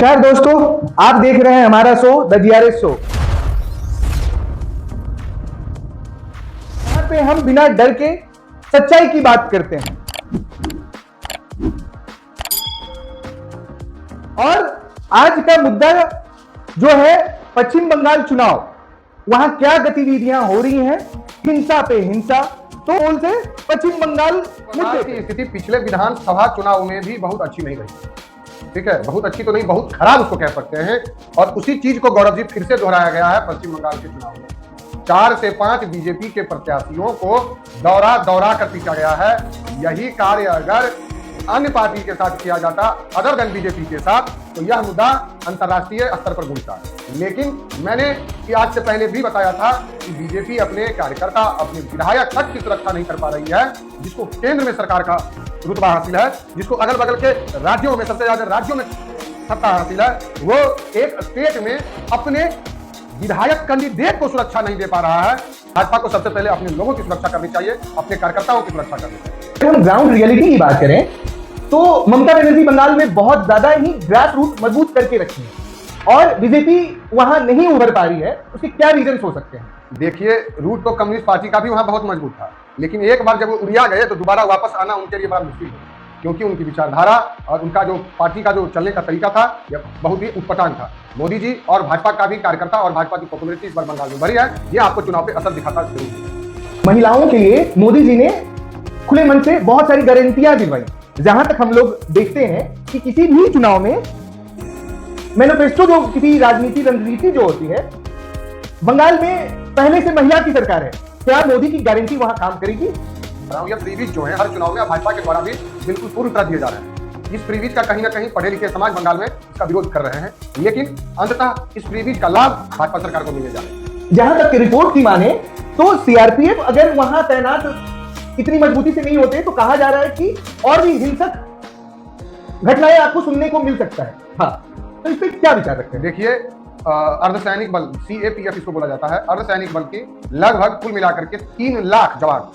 नमस्कार दोस्तों, आप देख रहे हैं हमारा शो द जीआरएस शो। यहाँ पे हम बिना डर के सच्चाई की बात करते हैं और आज का मुद्दा जो है पश्चिम बंगाल चुनाव। वहां क्या गतिविधियां हो रही हैं, हिंसा पे हिंसा। तो बोल से पश्चिम बंगाल मुद्दे की स्थिति पिछले विधानसभा चुनाव में भी बहुत अच्छी नहीं रही। ठीक है, बहुत अच्छी तो नहीं, बहुत खराब उसको कह सकते हैं। और उसी चीज को गौरव जी फिर से दोहराया गया है पश्चिम बंगाल के चुनाव में। 4 से 5 बीजेपी के प्रत्याशियों को दौरा कर पीछा गया है। यही कार्य अगर अन्य पार्टी के साथ किया जाता, अदर देन बीजेपी के साथ, तो यह मुद्दा अंतर्राष्ट्रीय स्तर पर गूंजता है। लेकिन मैंने आज से पहले भी बताया था कि बीजेपी अपने कार्यकर्ता, अपने विधायक तक की सुरक्षा नहीं कर पा रही है, जिसको केंद्र में सरकार का रुतबा हासिल है, जिसको अगल बगल के राज्यों में, सबसे ज्यादा राज्यों में सत्ता हासिल है, वो एक स्टेट में अपने विधायक कैंडिडेट को सुरक्षा नहीं दे पा रहा है। भाजपा को सबसे पहले अपने लोगों की सुरक्षा करनी चाहिए, अपने कार्यकर्ताओं की सुरक्षा करनी चाहिए। हम ग्राउंड रियलिटी की बात करें तो ममता बनर्जी बंगाल में बहुत ज्यादा ही ग्रास रूट मजबूत करके रखी है और बीजेपी वहां नहीं उभर पा रही है। उसके क्या रीजन हो सकते हैं? देखिए, रूट तो कम्युनिस्ट पार्टी का भी वहां बहुत मजबूत था, लेकिन एक बार जब वो उड़िया गए तो दोबारा वापस आना उनके लिए बड़ा मुश्किल है, क्योंकि उनकी विचारधारा और उनका जो पार्टी का जो चलने का तरीका था यह बहुत ही उटपटांग था। मोदी जी और भाजपा का भी कार्यकर्ता और भाजपा की पॉपुलरिटी इस बार बंगाल में बढ़ी है। ये आपको चुनाव पे असर दिखाता जरूर है। महिलाओं के लिए मोदी जी ने खुले मन से बहुत सारी गारंटियां दिलवाई। जहां तक हम लोग देखते हैं कि किसी भी चुनाव में मैनिफेस्टो, जो किसी राजनीति रणनीति जो होती है, बंगाल में पहले से महिला की सरकार है। क्या मोदी की गारंटी वहां काम करेगी? ये फ्रीबीज जो है हर चुनाव में भाजपा के द्वारा भी बिल्कुल पूरी तरह दिए जा रहे हैं। इस फ्रीबीज का कहीं ना कहीं पढ़े लिखे समाज बंगाल में इसका विरोध कर रहे हैं, लेकिन अंततः इस फ्रीबीज का लाभ भाजपा सरकार को मिलने जा रहा है। जहां तक रिपोर्ट की माने तो सीआरपीएफ अगर वहां तैनात इतनी मजबूती से नहीं होते तो कहा जा रहा है कि और भी हिंसक घटनाएं आपको सुनने को मिल सकता है। हाँ, तो इस पर क्या विचार रखते हैं? देखिए, अर्धसैनिक बल, सीएपीएफ इसको बोला जाता है, अर्धसैनिक बल की लगभग कुल मिलाकर के 3 लाख जवान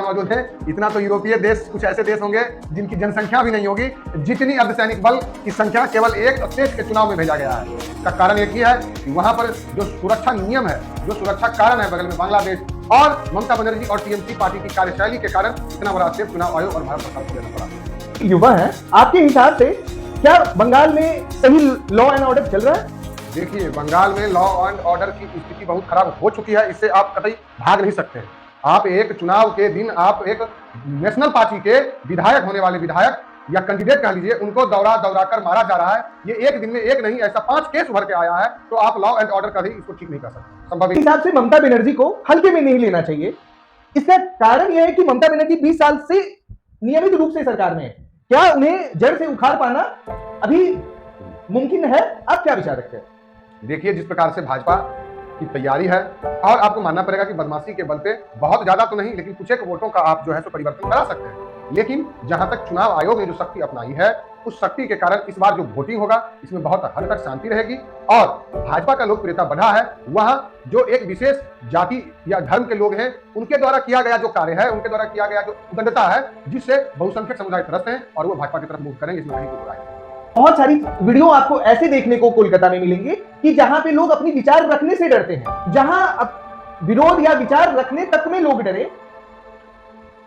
मौजूद हैं। इतना तो यूरोपीय देश, कुछ ऐसे देश होंगे जिनकी जनसंख्या भी नहीं होगी जितनी अर्धसैनिक बल की संख्या केवल एक स्टेट के चुनाव में भेजा गया है। इसका कारण एक ही है कि वहां पर जो सुरक्षा नियम है, जो सुरक्षा कारण है, बगल में बांग्लादेश और ममता बनर्जी और टीएमसी पार्टी की कार्यशैली के कारण इतना बड़ा स्टेप चुनाव आयोग और भारत सरकार को लेना पड़ा। युवा है, आपके हिसाब से क्या बंगाल में सही लॉ एंड ऑर्डर चल रहा है? देखिए, बंगाल में लॉ एंड ऑर्डर की स्थिति बहुत खराब हो चुकी है। इससे आप कतई भाग नहीं सकते हैं। आप एक चुनाव के दिन आप एक नेशनल पार्टी के विधायक होने वाले विधायक या कैंडिडेट कह लीजिए, उनको दौरा कर मारा जा रहा है। ये एक दिन में एक नहीं, ऐसा 5 केस उभर के आया है। तो आप लॉ एंड ऑर्डर का ही इसको ठीक नहीं कर सकते। संभव हिसाब से ममता बनर्जी को हल्के में नहीं लेना चाहिए। इसका कारण यह है कि ममता बनर्जी 20 साल से नियमित रूप से सरकार में है। क्या उन्हें जड़ से उखाड़ पाना अभी मुमकिन है? आप क्या विचार रखते हैं? देखिए, जिस प्रकार से भाजपा की तैयारी है, और आपको मानना पड़ेगा कि बदमाशी के बल पे बहुत ज्यादा तो नहीं, लेकिन कुछ एक वोटों का आप जो है सो परिवर्तन करा सकते हैं। लेकिन जहां तक चुनाव आयोग ने जो शक्ति अपनाई है, उस शक्ति के कारण इस बार जो वोटिंग होगा इसमें बहुत हद तक शांति रहेगी और भाजपा का लोकप्रियता बढ़ा है। वहां जो एक विशेष जाति या धर्म के लोग हैं, उनके द्वारा किया गया जो कार्य है, उनके द्वारा किया गया जो उदंडता है, जिससे बहुसंख्यक समुदाय त्रस्त हैं और वो भाजपा की तरफ मूव करेंगे, इसमें कहीं कोई बुराई नहीं। बहुत सारी वीडियो आपको ऐसे देखने को कोलकाता में मिलेंगे कि जहां पे लोग अपनी विचार रखने से डरते हैं, जहां विरोध या विचार रखने तक में लोग डरे।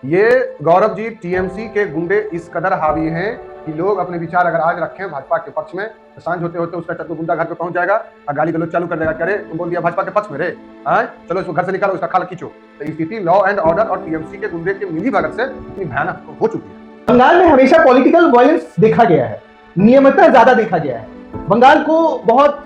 ये गौरव जी, टीएमसी के गुंडे इस कदर हावी हैं कि लोग अपने विचार अगर आज रखें भाजपा के पक्ष में, तो सांझ होते होते उसका चतुर गुंडा घर पे पहुंच जाएगा और गाली गलौज चालू कर देगा। करे तुम बोल दिया भाजपा के पक्ष में रे, चलो इसको घर से निकालो, इसका खाल खींचो। तो स्थिति लॉ एंड ऑर्डर और टीएमसी के गुंडे के मिली भगत से इतनी भयानक हो चुकी है। बंगाल में हमेशा पॉलिटिकल वायलेंस देखा गया है, नियमितता ज्यादा देखा गया है। बंगाल को बहुत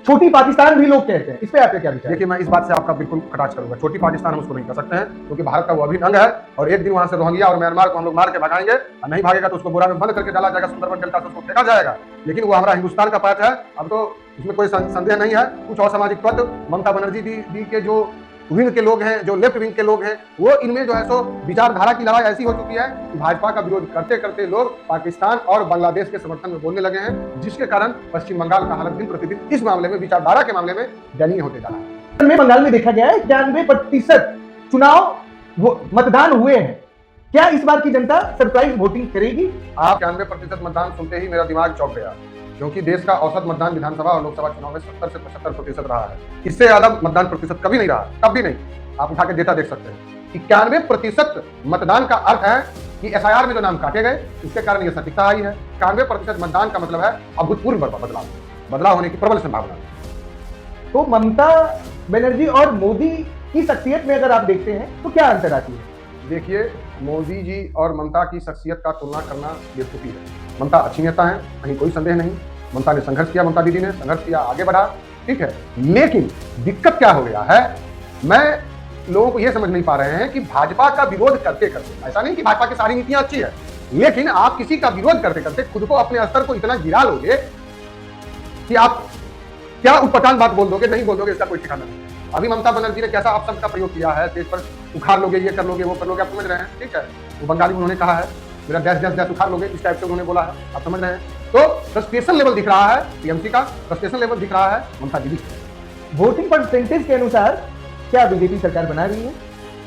छोटी पाकिस्तान भी लोग कहते हैं। इस पे आपका क्या विचार? देखिए, मैं इस बात से आपका बिल्कुल कटाक्ष करूंगा। छोटी पाकिस्तान हम उसको नहीं कर सकते हैं, क्योंकि भारत का वो अभिन्न अंग है और एक दिन वहां से रोहिंग्या और म्यांमार को हम लोग मार के भगाएंगे और नहीं भागेगा तो उसको बोरा में बंद करके डाला जाएगा, सुंदरबन डेल्टा से उसको फेंका जाएगा। लेकिन वो हमारा हिंदुस्तान का पार्ट है, अब तो उसमें कोई संदेह नहीं है। कुछ असामाजिक तत्व ममता बनर्जी दी के जो विंग के लोग हैं, जो लेफ्ट विंग के लोग हैं, वो इनमें जो है सो विचारधारा की लड़ाई ऐसी हो चुकी है कि भाजपा का विरोध करते करते लोग पाकिस्तान और बांग्लादेश के समर्थन में बोलने लगे हैं, जिसके कारण पश्चिम बंगाल का हालत दिन प्रतिदिन इस मामले में, विचारधारा के मामले में दयनीय होते जा रहा है। बंगाल में देखा गया है 91% चुनाव मतदान हुए हैं। क्या इस बार की जनता सरप्राइज वोटिंग करेगी? आप 91% मतदान सुनते ही मेरा दिमाग चौंक गया। क्योंकि देश का औसत मतदान विधानसभा और लोकसभा चुनाव में 70 से 75% रहा है। इससे ज्यादा मतदान प्रतिशत कभी नहीं रहा, कभी नहीं। आप उठा के डेटा देख सकते हैं। 91% मतदान का अर्थ है कि एसआईआर में जो नाम काटे गए उसके कारण यह सटीकता आई है। 91% मतदान का मतलब है अभूतपूर्व बदलाव होने की प्रबल संभावना। तो ममता बनर्जी और मोदी की शख्सियत में अगर आप देखते हैं तो क्या अंतर आती है? देखिए, मोदी जी और ममता की शख्सियत का तुलना करना बेवकूफी है। ममता अच्छी नेता है, कहीं कोई संदेह नहीं। ममता ने संघर्ष किया, ममता दीदी ने संघर्ष किया, आगे बढ़ा, ठीक है। लेकिन दिक्कत क्या हो गया है, मैं लोगों को यह समझ नहीं पा रहे हैं कि भाजपा का विरोध करते करते, ऐसा नहीं कि भाजपा की सारी नीतियां अच्छी है, लेकिन आप किसी का विरोध करते करते खुद को अपने स्तर को इतना गिरा लोगे कि आप क्या उटपटांग बात बोल दोगे, नहीं बोल दोगे, इसका कोई ठिकाना नहीं। अभी ममता बनर्जी ने कैसा अपशब्द का प्रयोग किया है, स्टेज पर उखाड़ लोगे, ये कर लोगे, वो कर लोगे, आप समझ रहे हैं, ठीक है। वो बंगाली में उन्होंने कहा है, मेरा डैश डैश डैश उखाड़ लोगे, इस टाइप से उन्होंने बोला है, आप समझ रहे हैं। तो फ्रस्ट्रेशन लेवल दिख रहा है टीएमसी का, फ्रस्ट्रेशन लेवल दिख रहा है ममता दीदी। वोटिंग परसेंटेज के अनुसार क्या बीजेपी सरकार बना रही है?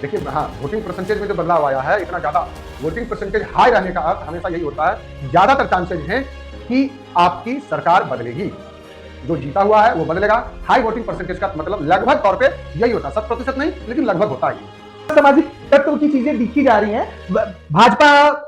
देखिए, हाँ, वोटिंग परसेंटेज में जो बदलाव आया है, इतना ज्यादा वोटिंग परसेंटेज हाई रहने का अर्थ हमेशा यही होता है, ज्यादातर चांसेज हैं कि आपकी सरकार बदलेगी, जो जीता हुआ है वो बदलेगा। हाई वोटिंग परसेंटेज का मतलब लगभग तौर पे यही होता है, 100% नहीं, लेकिन लगभग होता है। सामाजिक तत्व की चीजें दिखी जा रही हैं। भाजपा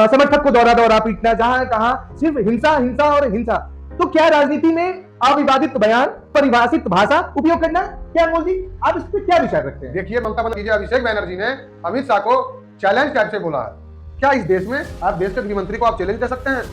समर्थक को दौरा पीटना, जहां कहां सिर्फ हिंसा हिंसा और हिंसा। तो क्या राजनीति में अविवादित बयान, परिभाषित भाषा उपयोग करना, क्या मोदी आप इस पर क्या विचार रखते हैं? देखिए, ममता बनर्जी, अभिषेक बनर्जी ने अमित शाह को चैलेंज टाइप से बोला है। क्या इस देश में आप देश के गृह मंत्री को आप चैलेंज दे सकते हैं?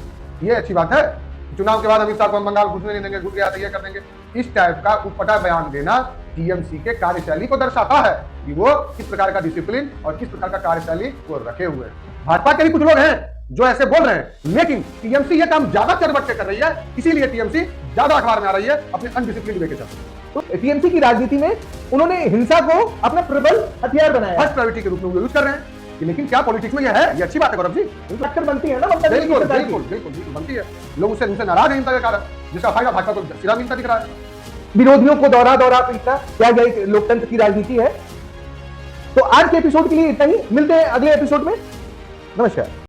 ये अच्छी बात है। चुनाव के बाद अमित शाह को हम बंगाल घुसने नहीं देंगे, घुस गया तो ये कर देंगे, इस टाइप का उटपटा बयान देना टीएमसी के कार्यशैली को दर्शाता है कि वो किस प्रकार का डिसिप्लिन और किस प्रकार का कार्यशैली वो रखे हुए हैं। भाजपा के भी कुछ लोग हैं जो ऐसे बोल रहे हैं, लेकिन टीएमसी ये काम ज्यादा चरबट के कर रही है, इसीलिए टीएमसी ज्यादा अखबार में आ रही है अपने अनडिसिप्लिन वे के चलते। तो टीएमसी की राजनीति में उन्होंने हिंसा को अपना प्रबल हथियार बनाया, फर्स्ट प्रायोरिटी के रूप में वो यूज कर रहे हैं। लेकिन क्या पॉलिटिक्स में ये है? ये अच्छी बात है गौरव जी, टक्कर बनती है ना ममता बनर्जी की बिल्कुल सरकार की। बिल्कुल बिल्कुल बिल्कुल बनती है। लोग उससे नाराज हैं इनका कारण, जिसका फायदा भाजपा को सिरा मिलता दिख रहा है। विरोधियों को दौरा पीटना, क्या यह एक लोकतंत्र की राजनीति है? तो आज के एपिसोड के लिए इतना ही, मिलते हैं अगले एपिसोड में। नमस्कार।